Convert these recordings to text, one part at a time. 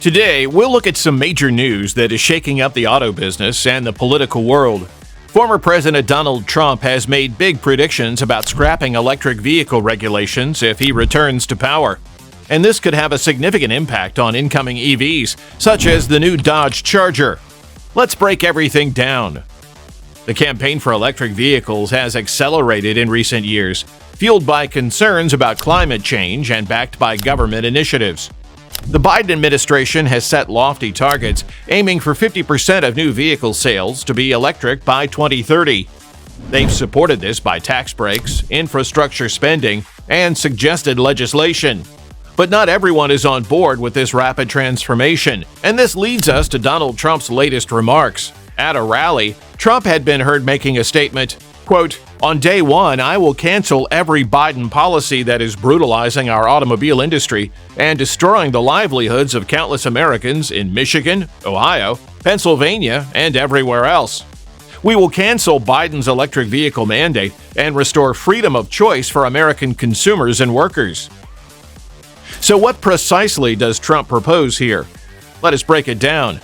Today, we'll look at some major news that is shaking up the auto business and the political world. Former President Donald Trump has made big predictions about scrapping electric vehicle regulations if he returns to power. And this could have a significant impact on incoming EVs, such as the new Dodge Charger. Let's break everything down. The campaign for electric vehicles has accelerated in recent years, fueled by concerns about climate change and backed by government initiatives. The Biden administration has set lofty targets, aiming for 50% of new vehicle sales to be electric by 2030. They've supported this by tax breaks, infrastructure spending, and suggested legislation. But not everyone is on board with this rapid transformation, and this leads us to Donald Trump's latest remarks. At a rally, Trump had been heard making a statement, quote, "On day one, I will cancel every Biden policy that is brutalizing our automobile industry and destroying the livelihoods of countless Americans in Michigan, Ohio, Pennsylvania, and everywhere else. We will cancel Biden's electric vehicle mandate and restore freedom of choice for American consumers and workers." So what precisely does Trump propose here? Let us break it down.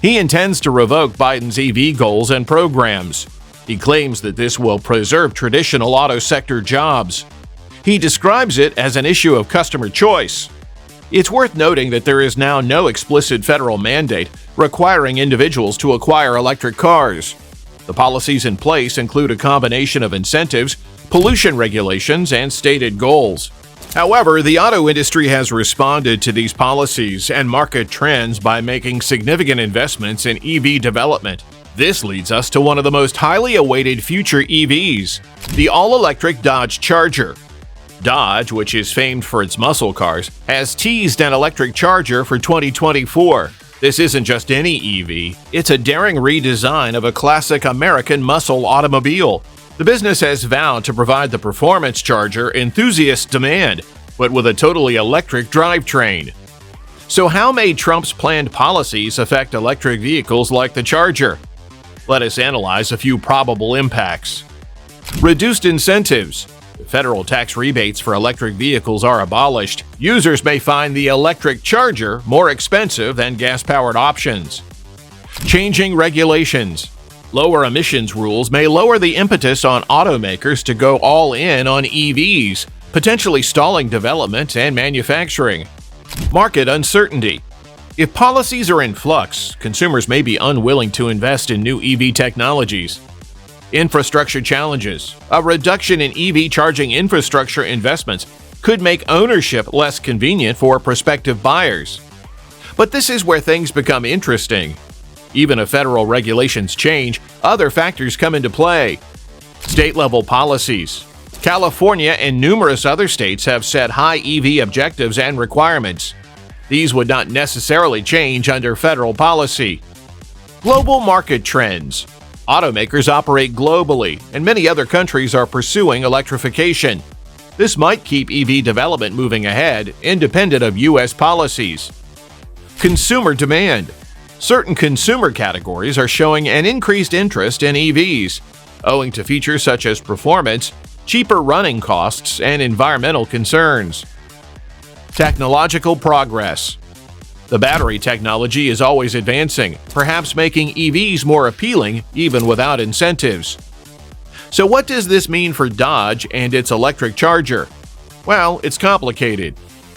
He intends to revoke Biden's EV goals and programs. He claims that this will preserve traditional auto sector jobs. He describes it as an issue of customer choice. It's worth noting that there is now no explicit federal mandate requiring individuals to acquire electric cars. The policies in place include a combination of incentives, pollution regulations, and stated goals. However, the auto industry has responded to these policies and market trends by making significant investments in EV development. This leads us to one of the most highly awaited future EVs, the all-electric Dodge Charger. Dodge, which is famed for its muscle cars, has teased an electric Charger for 2024. This isn't just any EV, it's a daring redesign of a classic American muscle automobile. The business has vowed to provide the performance Charger enthusiasts demand, but with a totally electric drivetrain. So how may Trump's planned policies affect electric vehicles like the Charger? Let us analyze a few probable impacts. Reduced incentives. If federal tax rebates for electric vehicles are abolished, users may find the electric Charger more expensive than gas-powered options. Changing regulations. Lower emissions rules may lower the impetus on automakers to go all in on EVs, potentially stalling development and manufacturing. Market uncertainty. If policies are in flux, consumers may be unwilling to invest in new EV technologies. Infrastructure challenges. A reduction in EV charging infrastructure investments could make ownership less convenient for prospective buyers. But this is where things become interesting. Even if federal regulations change, other factors come into play. State-level policies. California and numerous other states have set high EV objectives and requirements. These would not necessarily change under federal policy. Global market trends. Automakers operate globally, and many other countries are pursuing electrification. This might keep EV development moving ahead, independent of U.S. policies. Consumer demand. Certain consumer categories are showing an increased interest in EVs, owing to features such as performance, cheaper running costs, and environmental concerns. Technological progress. The battery technology is always advancing, perhaps making EVs more appealing even without incentives. So what does this mean for Dodge and its electric Charger? Well, it's complicated.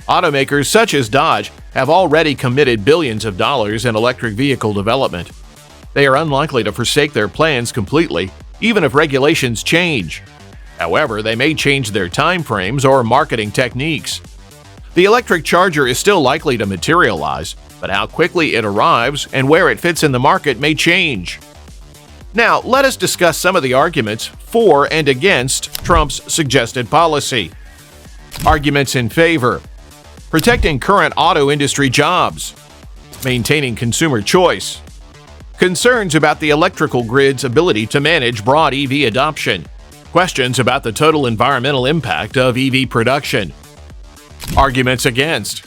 Automakers such as Dodge have already committed billions of dollars in electric vehicle development. They are unlikely to forsake their plans completely, even if regulations change. However, they may change their timeframes or marketing techniques. The electric Charger is still likely to materialize, but how quickly it arrives and where it fits in the market may change. Now, let us discuss some of the arguments for and against Trump's suggested policy. Arguments in favor. Protecting current auto industry jobs. Maintaining consumer choice. Concerns about the electrical grid's ability to manage broad EV adoption. Questions about the total environmental impact of EV production. Arguments against.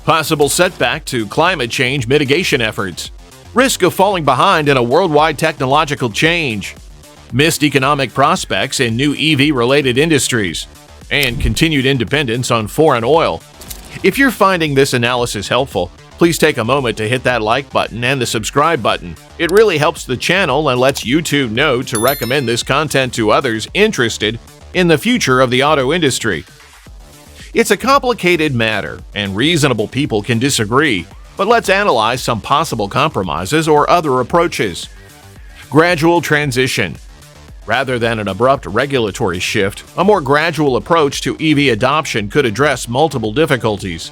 Possible setback to climate change mitigation efforts. Risk of falling behind in a worldwide technological change. Missed economic prospects in new EV-related industries. And continued independence on foreign oil. If you're finding this analysis helpful, Please take a moment to hit that like button and the subscribe button. It really helps the channel and lets YouTube know to recommend this content to others interested in the future of the auto industry. It's a complicated matter, and reasonable people can disagree, but let's analyze some possible compromises or other approaches. Gradual transition. Rather than an abrupt regulatory shift, a more gradual approach to EV adoption could address multiple difficulties.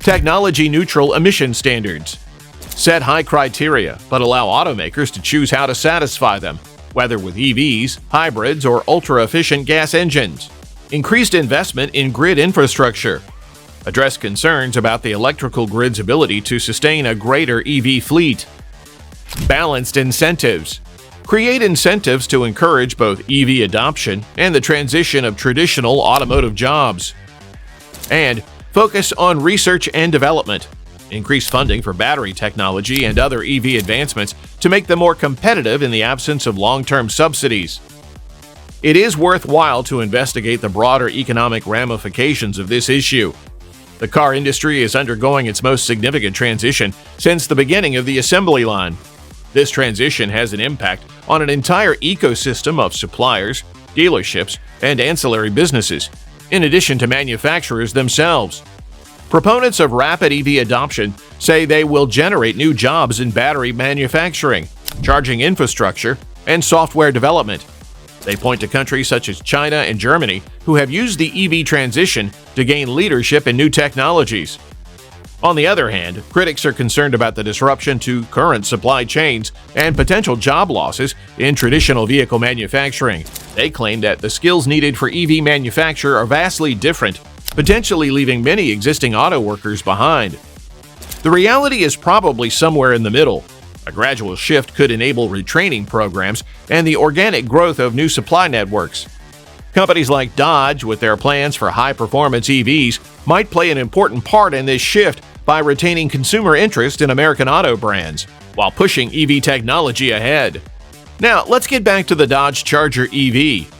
Technology-neutral emission standards. Set high criteria, but allow automakers to choose how to satisfy them, whether with EVs, hybrids, or ultra-efficient gas engines. Increased investment in grid infrastructure. Address concerns about the electrical grid's ability to sustain a greater EV fleet. Balanced incentives. Create incentives to encourage both EV adoption and the transition of traditional automotive jobs. And focus on research and development. Increase funding for battery technology and other EV advancements to make them more competitive in the absence of long-term subsidies. It is worthwhile to investigate the broader economic ramifications of this issue. The car industry is undergoing its most significant transition since the beginning of the assembly line. This transition has an impact on an entire ecosystem of suppliers, dealerships, and ancillary businesses, in addition to manufacturers themselves. Proponents of rapid EV adoption say they will generate new jobs in battery manufacturing, charging infrastructure, and software development. They point to countries such as China and Germany who have used the EV transition to gain leadership in new technologies. On the other hand, critics are concerned about the disruption to current supply chains and potential job losses in traditional vehicle manufacturing. They claim that the skills needed for EV manufacture are vastly different, potentially leaving many existing auto workers behind. The reality is probably somewhere in the middle. A gradual shift could enable retraining programs and the organic growth of new supply networks. Companies like Dodge, with their plans for high-performance EVs, might play an important part in this shift by retaining consumer interest in American auto brands, while pushing EV technology ahead. Now, let's get back to the Dodge Charger EV.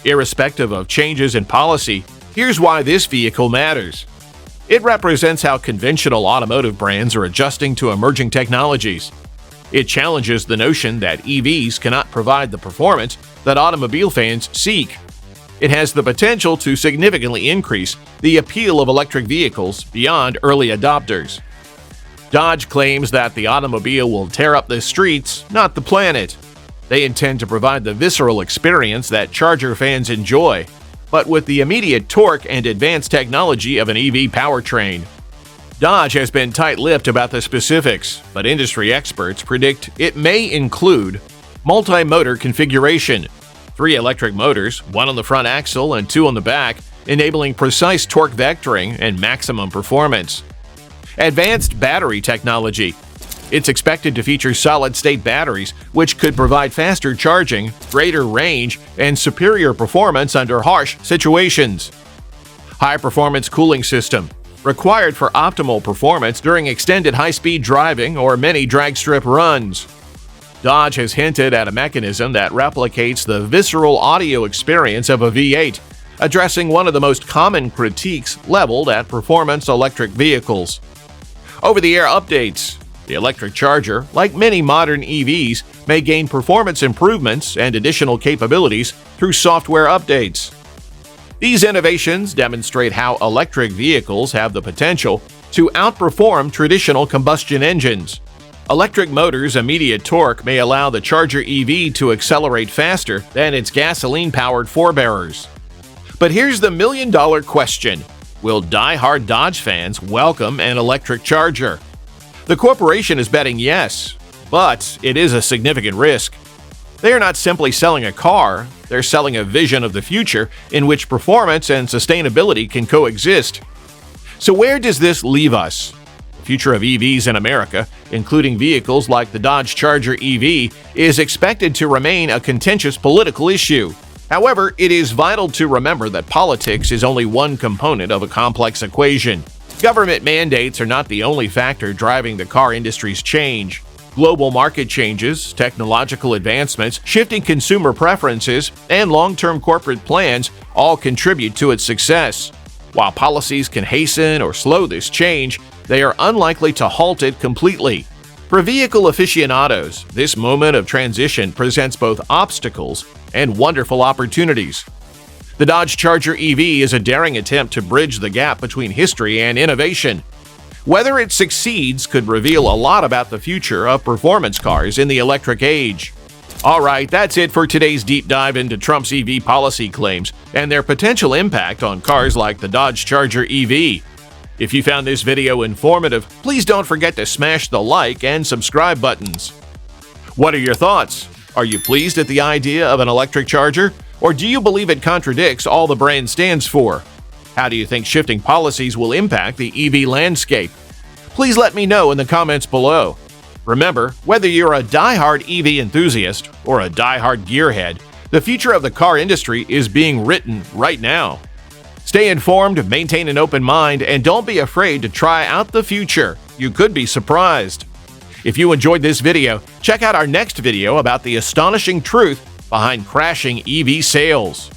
Irrespective of changes in policy, here's why this vehicle matters. It represents how conventional automotive brands are adjusting to emerging technologies. It challenges the notion that EVs cannot provide the performance that automobile fans seek. It has the potential to significantly increase the appeal of electric vehicles beyond early adopters. Dodge claims that the automobile will tear up the streets, not the planet. They intend to provide the visceral experience that Charger fans enjoy, but with the immediate torque and advanced technology of an EV powertrain. Dodge has been tight-lipped about the specifics, but industry experts predict it may include multi-motor configuration, 3 electric motors, 1 on the front axle and 2 on the back, enabling precise torque vectoring and maximum performance. Advanced battery technology. It's expected to feature solid-state batteries, which could provide faster charging, greater range, and superior performance under harsh situations. High-performance cooling system. Required for optimal performance during extended high-speed driving or many drag strip runs. Dodge has hinted at a mechanism that replicates the visceral audio experience of a V8, addressing one of the most common critiques leveled at performance electric vehicles. Over-the-air updates. The electric Charger, like many modern EVs, may gain performance improvements and additional capabilities through software updates. These innovations demonstrate how electric vehicles have the potential to outperform traditional combustion engines. Electric motors' immediate torque may allow the Charger EV to accelerate faster than its gasoline-powered forebearers. But here's the million-dollar question. Will die-hard Dodge fans welcome an electric Charger? The corporation is betting yes, but it is a significant risk. They are not simply selling a car, they're selling a vision of the future in which performance and sustainability can coexist. So where does this leave us? The future of EVs in America, including vehicles like the Dodge Charger EV, is expected to remain a contentious political issue. However, it is vital to remember that politics is only one component of a complex equation. Government mandates are not the only factor driving the car industry's change. Global market changes, technological advancements, shifting consumer preferences, and long-term corporate plans all contribute to its success. While policies can hasten or slow this change, they are unlikely to halt it completely. For vehicle aficionados, this moment of transition presents both obstacles and wonderful opportunities. The Dodge Charger EV is a daring attempt to bridge the gap between history and innovation. Whether it succeeds could reveal a lot about the future of performance cars in the electric age. Alright, that's it for today's deep dive into Trump's EV policy claims and their potential impact on cars like the Dodge Charger EV. If you found this video informative, please don't forget to smash the like and subscribe buttons. What are your thoughts? Are you pleased at the idea of an electric charger? Or do you believe it contradicts all the brand stands for? How do you think shifting policies will impact the EV landscape? Please let me know in the comments below. Remember, whether you're a die-hard EV enthusiast or a die-hard gearhead, the future of the car industry is being written right now. Stay informed, maintain an open mind, and don't be afraid to try out the future. You could be surprised. If you enjoyed this video, check out our next video about the astonishing truth behind crashing EV sales.